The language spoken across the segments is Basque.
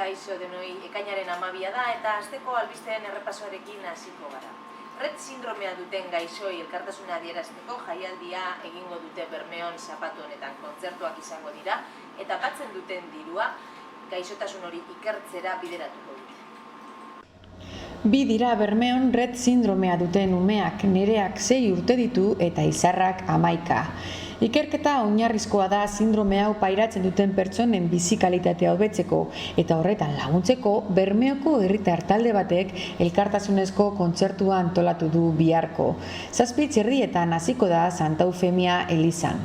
kaixo denoi, ekainaren 12 da eta asteko albisteen errepasoarekin hasiko gara. Rett sindromea duten gaixoi elkartasuna adierazteko jaialdia egingo dute Bermeon zapatu honetan kontzertuak izango dira eta batzen duten dirua gaixotasun hori ikertzera bideratuko dute. Bi dira Bermeon Rett sindromea duten umeak, Nereak 6 urte ditu eta Izarrak 11. Ikerketa oinarrizkoa da sindrome hau pairatzen duten pertsonen bizi kalitatea hobetzeko eta horretan laguntzeko Bermeoko herritar talde batek elkartasunezko kontzertua antolatu du biharko. 7:30 hasiko da Santa Eufemia elizan.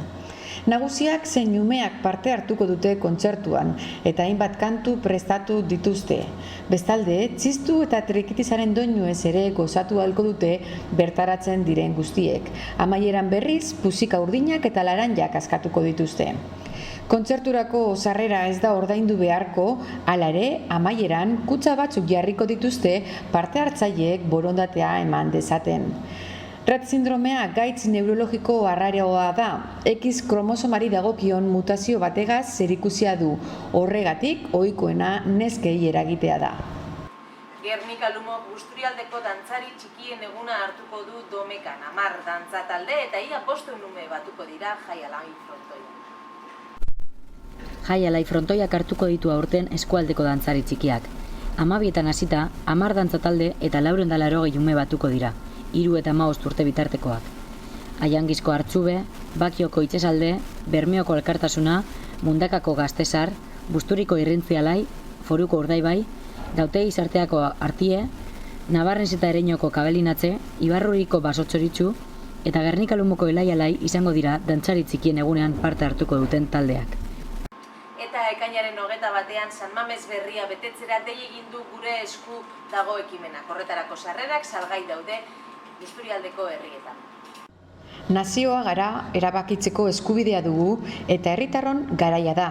Nagusiak zein umeak parte hartuko dute kontzertuan eta hainbat kantu prestatu dituzte. Bestalde, txistu eta trikitizaren doinuez ere gozatu ahalko dute bertaratzen diren guztiek. Amaieran berriz, pusika urdinak eta laranjak askatuko dituzte. Kontzerturako sarrera ez da ordaindu beharko, hala ere, amaieran kutxa batzuk jarriko dituzte parte hartzaileek borondatea eman dezaten. Rett sindromea gaitz neurologiko arraroa da. X kromosomari dagokion mutazio bategaz zerikusia du. Horregatik, ohikoena neskei eragitea da. Gernika Lumok Busturialdeko dantzari txikien eguna hartuko du Domekan 10 dantza talde eta ia 5 ume batuko dira Jai Alai frontoian. Jai Alai frontoiak hartuko ditu aurten eskualdeko dantzari txikiak. 12etan hasita 10 dantza talde eta 480 ume batuko dira. 3 eta 15 urte bitartekoak. Aiangizko Hartzube, Bakioko Itxasalde, Bermeoko Elkartasuna, Mundakako Gaztesar, Busturiko Irrintzialai, Foruko Urdaibai, Gautegi Sarteako Artie, Nabarrens eta Ereñoko Kabelinatze, Ibarruriko Basotxoritxu eta Gernika Lumoko Elaialai izango dira dantzari txikien egunean parte hartuko duten taldeak. Eta ekainaren 21 San Mames berria betetzera dei egin du Gure esku dago ekimenak. Horretarako sarrerak salgai daude Busturialdeko herrietan. Nazioa gara erabakitzeko eskubidea dugu eta herritarron garaia da.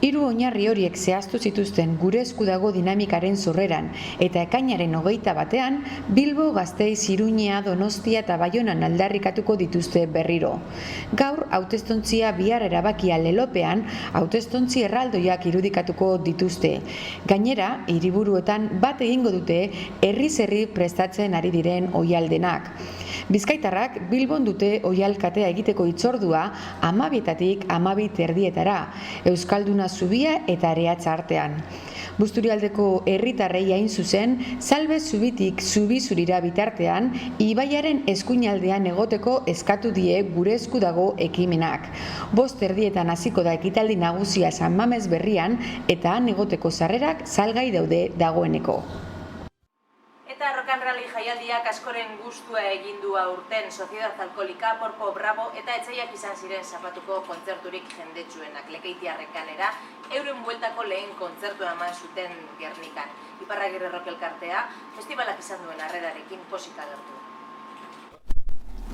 3 oinarri horiek zehaztu zituzten Gure esku dago dinamikaren sorreran eta ekainaren 21 Bilbo, Gasteiz, Iruña, Donostia eta Baionan aldarrikatuko dituzte berriro. Gaur hautestontzia bihar erabakia lelopean hautestontzi erraldoiak irudikatuko dituzte. Gainera, hiriburuetan bat egingo dute herriz herri prestatzen ari diren oihaldenak. Bizkaitarrak Bilbon dute oihalkatea egiteko hitzordua 12etatik 12:30 Euskalduna Zubia eta Areatza artean. Busturialdeko herritarrei hain zuzen, Salbe Zubitik Zubi Zurira bitartean, ibaiaren eskuinaldean egoteko eskatu die Gure esku dago ekimenak. 5:30 hasiko da ekitaldi nagusia San Mames berrian eta han egoteko sarrerak salgai daude dagoeneko. Eta Rock and Rally jaialdiak askoren gustua egin du aurten Sociedad Alkolika, Porco Bravo eta Etsaiak izan ziren zapatuko kontzerturik jendetsuenak. Lekeitiarrek kalera, euren bueltako lehen kontzertua eman zuten Gernikan. Iparragirre Rock elkartea, festivalak izan duen harrerarekin posik agertu.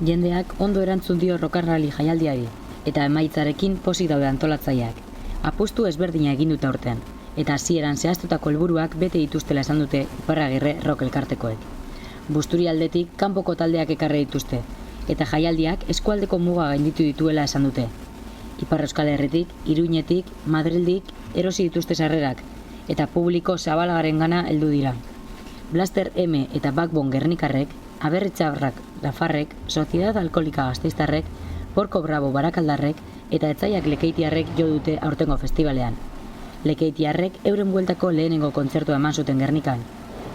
Jendeak ondo erantzun dio Rock and Rally jaialdiari eta emaitzarekin posik daude antolatzaileak. Apustu ezberdina egin dute aurten. Eta hasieran zehaztutako helburuak bete dituztela esan dute Iparragirre Rock elkartekoek. Busturialdetik kanpoko taldeak ekarri dituzte, eta jaialdiak eskualdeko muga gainditu dituela esan dute. Ipar Euskal Herritik, Iruñetik, Madrildik erosi dituzte sarrerak, eta publiko zabalagarengana heldu dira. Blaster M eta Backbone Gernikarrek, Aberritxarrak Lafarrek, Sociedad Alkolika Gasteiztarrek, Porco Bravo Barakaldarrek eta Etsaiak Lekeitiarrek jo dute aurtengo festivalean. Lekeitiarrek euren bueltako lehenengo kontzertua eman zuten Gernikan.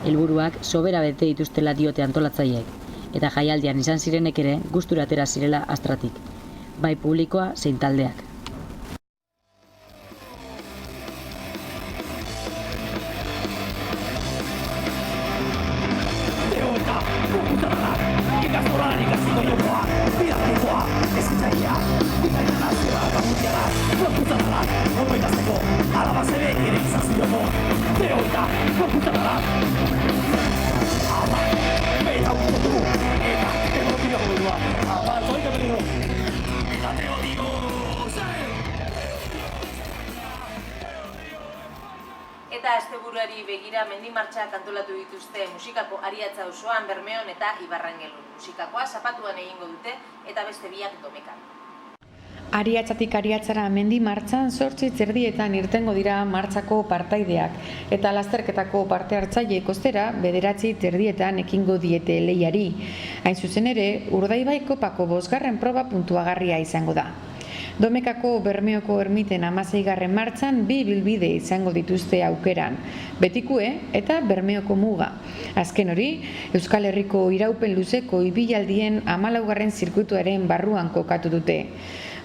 Helburuak sobera bete dituztela diote antolatzaileek, eta jaialdian izan zirenek ere gustura atera zirela astratik, bai publikoa zein taldeak. Eta asteburuari begira mendimartxak antolatu dituzte musikako Ariatza auzoan, Bermeon eta Ibarrangelun. Musikakoa zapatuan egingo dute eta beste biak Domekan. Ariatzatik Ariatzara mendi martxan 8:30 irtengo dira martxako partaideak eta lasterketako parte hartzaileek ostera 9:30 ekingo diete lehiari. Hain zuzen ere, Urdaibai kopako 5. proba puntuagarria izango da. Domekako Bermeoko ermiten 16. martxan 2 ibilbide izango dituzte aukeran, Betikue eta Bermeoko muga. Azken hori, Euskal Herriko iraupen luzeko ibilaldien 14. zirkuituaren barruan kokatu dute.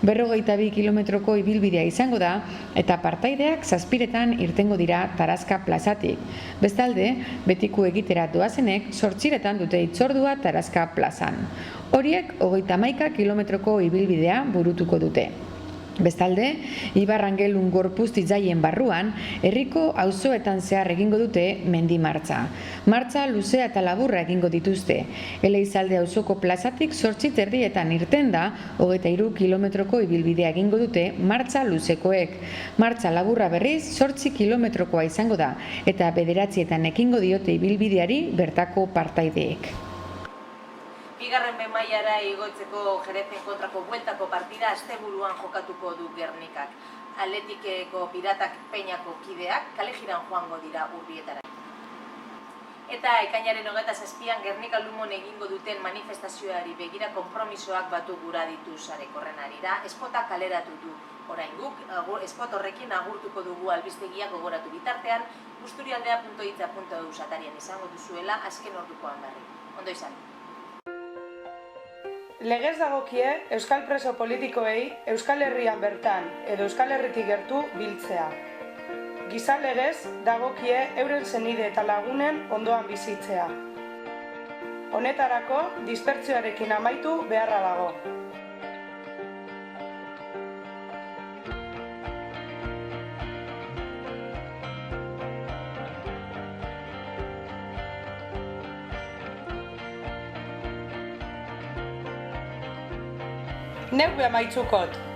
52 kilometroko ibilbidea izango da eta partaideak 7:00 irtengo dira Tarazka plazatik. Bestalde, Betikue egitera doazenek 8:00 dute hitzordua Tarazka plazan. Horiek 31 kilometroko ibilbidea burutuko dute. Bestalde, Ibarrangelun gorpuztitzaien barruan, herriko auzoetan zehar egingo dute mendi martxa. Martxa luzea eta laburra egingo dituzte. Eleizalde auzoko plazatik 8:30 irten da, 23 kilometroko ibilbidea egingo dute martxa luzekoek. Martxa laburra berriz 8 kilometrokoa izango da, eta 9:00 ekingo diote ibilbideari bertako partaideek. Bigarren B mailara igotzeko Jerezen kontrako bueltako partida asteburuan jokatuko du Gernikak. Atletikeko Piratak Peñako kideak kalejiran joango dira Urbietara. Eta ekainaren 27an Gernika Lumon egingo duten manifestazioari begira konpromisoak batu gura ditu sarekorren arira, Spotak kaleratu du. Orain guk, Spot horrekin agurtuko dugu albistegia gogoratu bitartean, busturialdea.itza.eus atarian izango duzuela azken ordukoan berri. Ondo izan. Legez dagokie euskal preso politikoei Euskal Herrian bertan edo Euskal Herritik gertu biltzea. Giza legez dagokie euren senide eta lagunen ondoan bizitzea. Honetarako dispertsioarekin amaitu beharra dago. Neuk amaitzukot.